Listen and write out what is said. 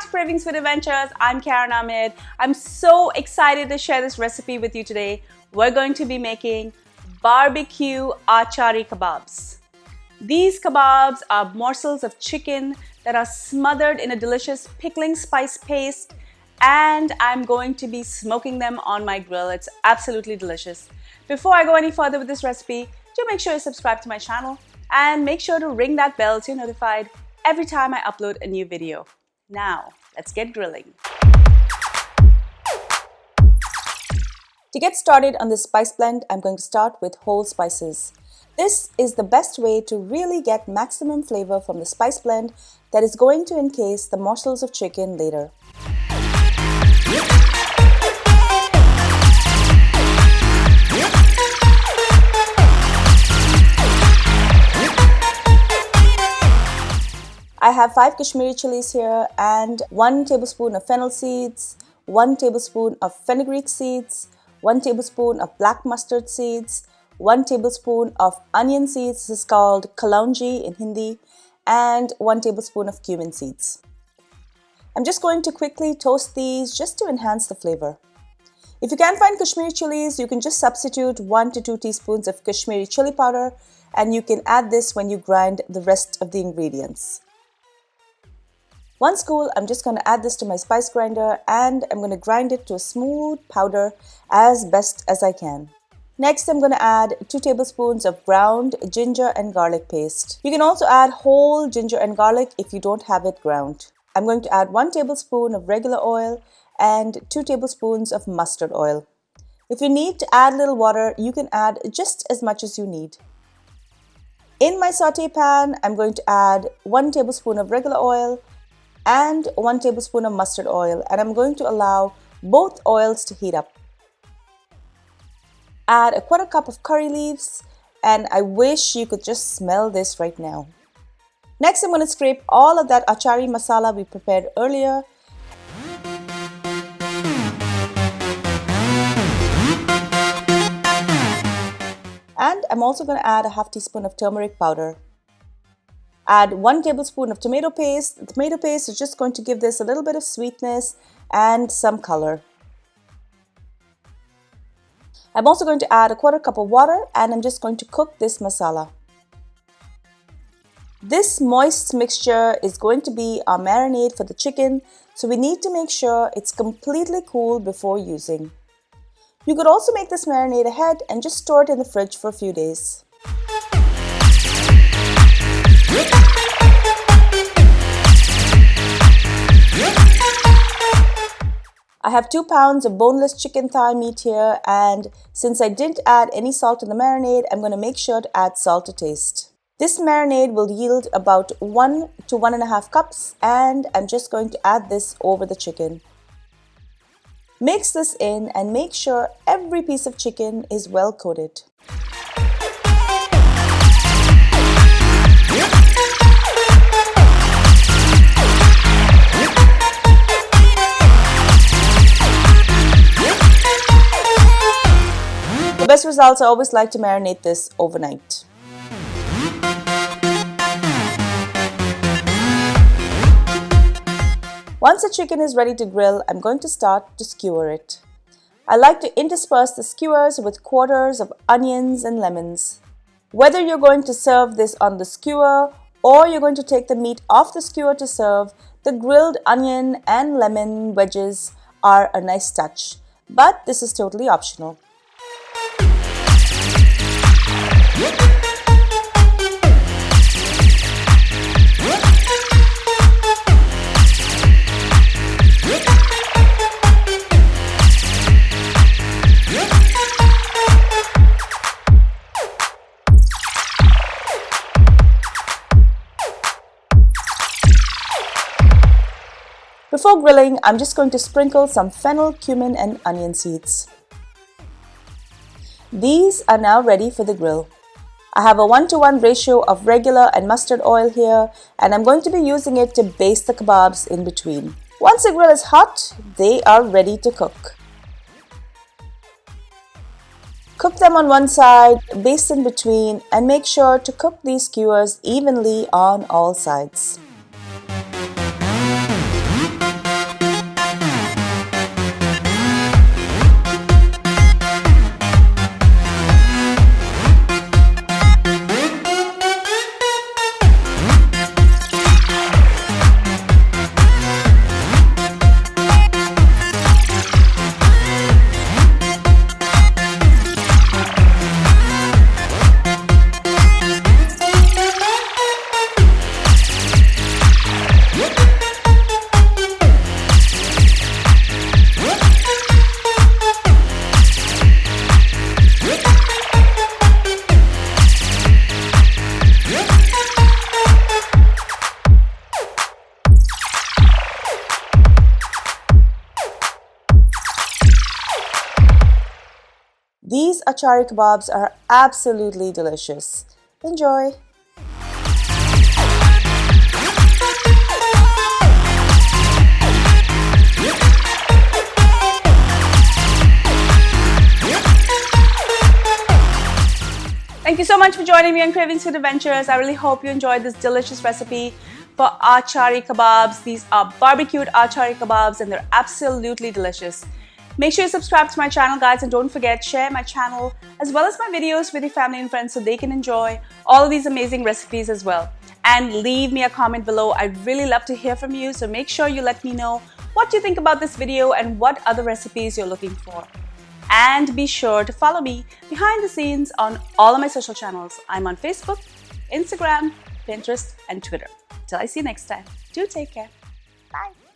to Cravings with Adventures. I'm Ahmed. I'm so excited to share this recipe with you today. We're going to be making barbecue Achari Kebabs. These kebabs are morsels of chicken that are smothered in a delicious pickling spice paste, and I'm going to be smoking them on my grill. It's absolutely delicious. Before I go any further with this recipe, do make sure you subscribe to my channel and make sure to ring that bell so you're notified every time I upload a new video. Now, let's get grilling. To get started on this spice blend, I'm going to start with whole spices. This is the best way to really get maximum flavor from the spice blend that is going to encase the morsels of chicken later. I have 5 Kashmiri chilies here and 1 tablespoon of fennel seeds, 1 tablespoon of fenugreek seeds, 1 tablespoon of black mustard seeds, 1 tablespoon of onion seeds, this is called Kalonji in Hindi, and 1 tablespoon of cumin seeds. I'm just going to quickly toast these just to enhance the flavor. If you can't find Kashmiri chilies, you can just substitute 1 to 2 teaspoons of Kashmiri chili powder, and you can add this when you grind the rest of the ingredients. Once cool, I'm just going to add this to my spice grinder and I'm going to grind it to a smooth powder as best as I can. Next, I'm going to add 2 tablespoons of ground ginger and garlic paste. You can also add whole ginger and garlic if you don't have it ground. I'm going to add 1 tablespoon of regular oil and 2 tablespoons of mustard oil. If you need to add a little water, you can add just as much as you need. In my saute pan, I'm going to add 1 tablespoon of regular oil and 1 tablespoon of mustard oil, and I'm going to allow both oils to heat up. Add a 1/4 cup of curry leaves, and I wish you could just smell this right now. Next, I'm going to scrape all of that Achari masala we prepared earlier. And I'm also going to add a half teaspoon of turmeric powder. Add 1 tablespoon of tomato paste. The tomato paste is just going to give this a little bit of sweetness and some color. I'm also going to add a 1/4 cup of water and I'm just going to cook this masala. This moist mixture is going to be our marinade for the chicken, so we need to make sure it's completely cool before using. You could also make this marinade ahead and just store it in the fridge for a few days. I have 2 pounds of boneless chicken thigh meat here, and since I didn't add any salt in the marinade, I'm going to make sure to add salt to taste. This marinade will yield about 1 to 1.5 cups, and I'm just going to add this over the chicken. Mix this in and make sure every piece of chicken is well coated. The best results, I always like to marinate this overnight. Once the chicken is ready to grill, I'm going to start to skewer it. I like to intersperse the skewers with quarters of onions and lemons. Whether you're going to serve this on the skewer or you're going to take the meat off the skewer to serve, the grilled onion and lemon wedges are a nice touch, but this is totally optional. Before grilling, I'm just going to sprinkle some fennel, cumin and onion seeds. These are now ready for the grill. I have a 1:1 ratio of regular and mustard oil here, and I'm going to be using it to baste the kebabs in between. Once the grill is hot, they are ready to cook. Cook them on one side, baste in between, and make sure to cook these skewers evenly on all sides. Achari kebabs are absolutely delicious. Enjoy! Thank you so much for joining me on Cravings Food Adventures. I really hope you enjoyed this delicious recipe for Achari kebabs. These are barbecued Achari kebabs and they're absolutely delicious. Make sure you subscribe to my channel, guys, and don't forget, share my channel as well as my videos with your family and friends so they can enjoy all of these amazing recipes as well. And leave me a comment below. I'd really love to hear from you, so make sure you let me know what you think about this video and what other recipes you're looking for. And be sure to follow me behind the scenes on all of my social channels. I'm on Facebook, Instagram, Pinterest, and Twitter. Till I see you next time, do take care. Bye.